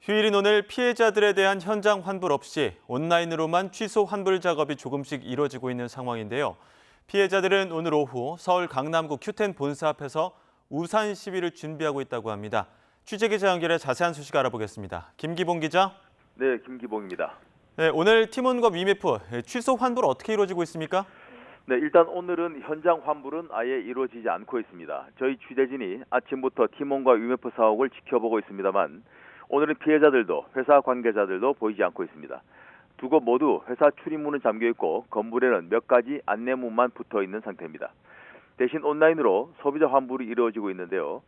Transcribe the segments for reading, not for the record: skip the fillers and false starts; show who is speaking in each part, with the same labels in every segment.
Speaker 1: 휴일인 오늘 피해자들에 대한 현장 환불 없이 온라인으로만 취소 환불 작업이 조금씩 이뤄지고 있는 상황인데요. 피해자들은 오늘 오후 서울 강남구 큐텐 본사 앞에서 우산 시위를 준비하고 있다고 합니다. 취재기자 연결해 자세한 소식 알아보겠습니다. 김기봉 기자.
Speaker 2: 네, 김기봉입니다.
Speaker 1: 네, 오늘 팀원과 위메프 취소 환불 어떻게 이루어지고 있습니까?
Speaker 2: 네, 일단 오늘은 현장 환불은 아예 이루어지지 않고 있습니다. 저희 취재진이 아침부터 팀원과 위메프 사옥을 지켜보고 있습니다만 오늘은 피해자들도 회사 관계자들도 보이지 않고 있습니다. 두 곳 모두 회사 출입문은 잠겨 있고 건물에는 몇 가지 안내문만 붙어 있는 상태입니다. 대신 온라인으로 소비자 환불이 이루어지고 있는데요.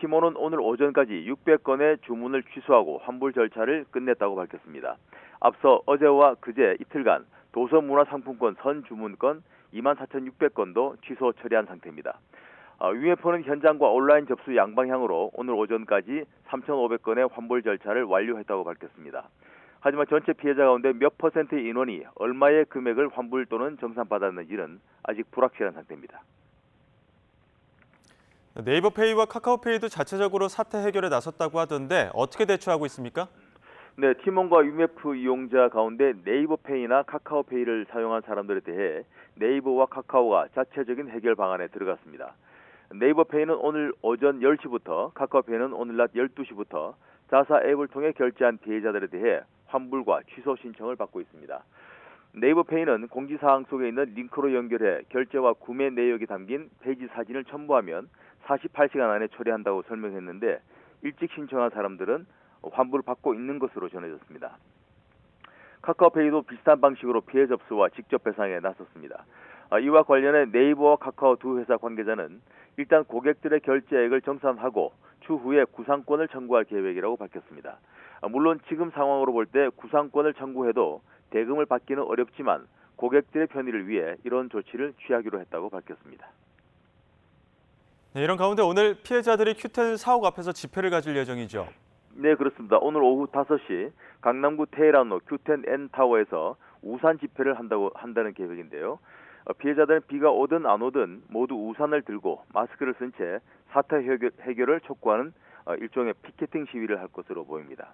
Speaker 2: 팀원은 오늘 오전까지 600건의 주문을 취소하고 환불 절차를 끝냈다고 밝혔습니다. 앞서 어제와 그제 이틀간 도서문화상품권 선주문건 24,600건도 취소 처리한 상태입니다. 위메프는 현장과 온라인 접수 양방향으로 오늘 오전까지 3,500건의 환불 절차를 완료했다고 밝혔습니다. 하지만 전체 피해자 가운데 몇 퍼센트의 인원이 얼마의 금액을 환불 또는 정산받았는지는 아직 불확실한 상태입니다.
Speaker 1: 네이버페이와 카카오페이도 자체적으로 사태 해결에 나섰다고 하던데 어떻게 대처하고 있습니까?
Speaker 2: 네, 팀원과 위메프 이용자 가운데 네이버페이나 카카오페이를 사용한 사람들에 대해 네이버와 카카오가 자체적인 해결 방안에 들어갔습니다. 네이버페이는 오늘 오전 10시부터, 카카오페이는 오늘 낮 12시부터 자사 앱을 통해 결제한 피해자들에 대해 환불과 취소 신청을 받고 있습니다. 네이버페이는 공지사항 속에 있는 링크로 연결해 결제와 구매 내역이 담긴 페이지 사진을 첨부하면 48시간 안에 처리한다고 설명했는데 일찍 신청한 사람들은 환불을 받고 있는 것으로 전해졌습니다. 카카오페이도 비슷한 방식으로 피해 접수와 직접 배상에 나섰습니다. 이와 관련해 네이버와 카카오 두 회사 관계자는 일단 고객들의 결제액을 정산하고 추후에 구상권을 청구할 계획이라고 밝혔습니다. 물론 지금 상황으로 볼 때 구상권을 청구해도 대금을 받기는 어렵지만 고객들의 편의를 위해 이런 조치를 취하기로 했다고 밝혔습니다.
Speaker 1: 네, 이런 가운데 오늘 피해자들이 큐텐 사옥 앞에서 집회를 가질 예정이죠.
Speaker 2: 네, 그렇습니다. 오늘 오후 5시 강남구 테헤란로 큐텐 N타워에서 우산 집회를 한다는 계획인데요. 피해자들은 비가 오든 안 오든 모두 우산을 들고 마스크를 쓴 채 사태 해결을 촉구하는 일종의 피켓팅 시위를 할 것으로 보입니다.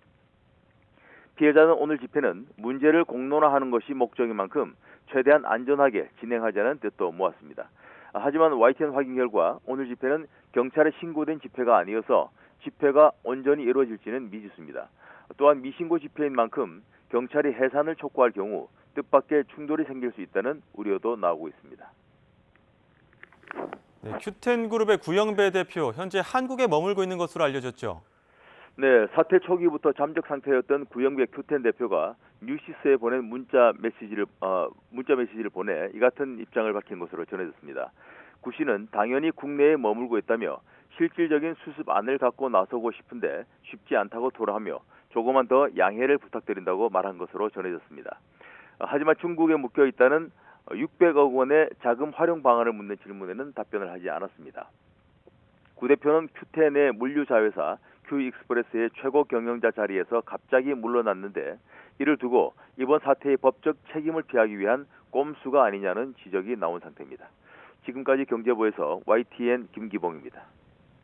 Speaker 2: 피해자는 오늘 집회는 문제를 공론화하는 것이 목적인 만큼 최대한 안전하게 진행하자는 뜻도 모았습니다. 하지만 YTN 확인 결과 오늘 집회는 경찰에 신고된 집회가 아니어서 집회가 온전히 이루어질지는 미지수입니다. 또한 미신고 집회인 만큼 경찰이 해산을 촉구할 경우 뜻밖의 충돌이 생길 수 있다는 우려도 나오고 있습니다.
Speaker 1: 네, 큐텐 그룹의 구영배 대표, 현재 한국에 머물고 있는 것으로 알려졌죠.
Speaker 2: 네, 사태 초기부터 잠적 상태였던 구영배 큐텐 대표가 뉴시스에 보낸 문자 메시지를 보내 이 같은 입장을 밝힌 것으로 전해졌습니다. 구 씨는 당연히 국내에 머물고 있다며 실질적인 수습안을 갖고 나서고 싶은데 쉽지 않다고 토로하며 조금만 더 양해를 부탁드린다고 말한 것으로 전해졌습니다. 하지만 중국에 묶여 있다는 600억 원의 자금 활용 방안을 묻는 질문에는 답변을 하지 않았습니다. 구 대표는 큐텐의 물류자회사 큐익스프레스의 최고 경영자 자리에서 갑자기 물러났는데 이를 두고 이번 사태의 법적 책임을 피하기 위한 꼼수가 아니냐는 지적이 나온 상태입니다. 지금까지 경제부에서 YTN 김기봉입니다.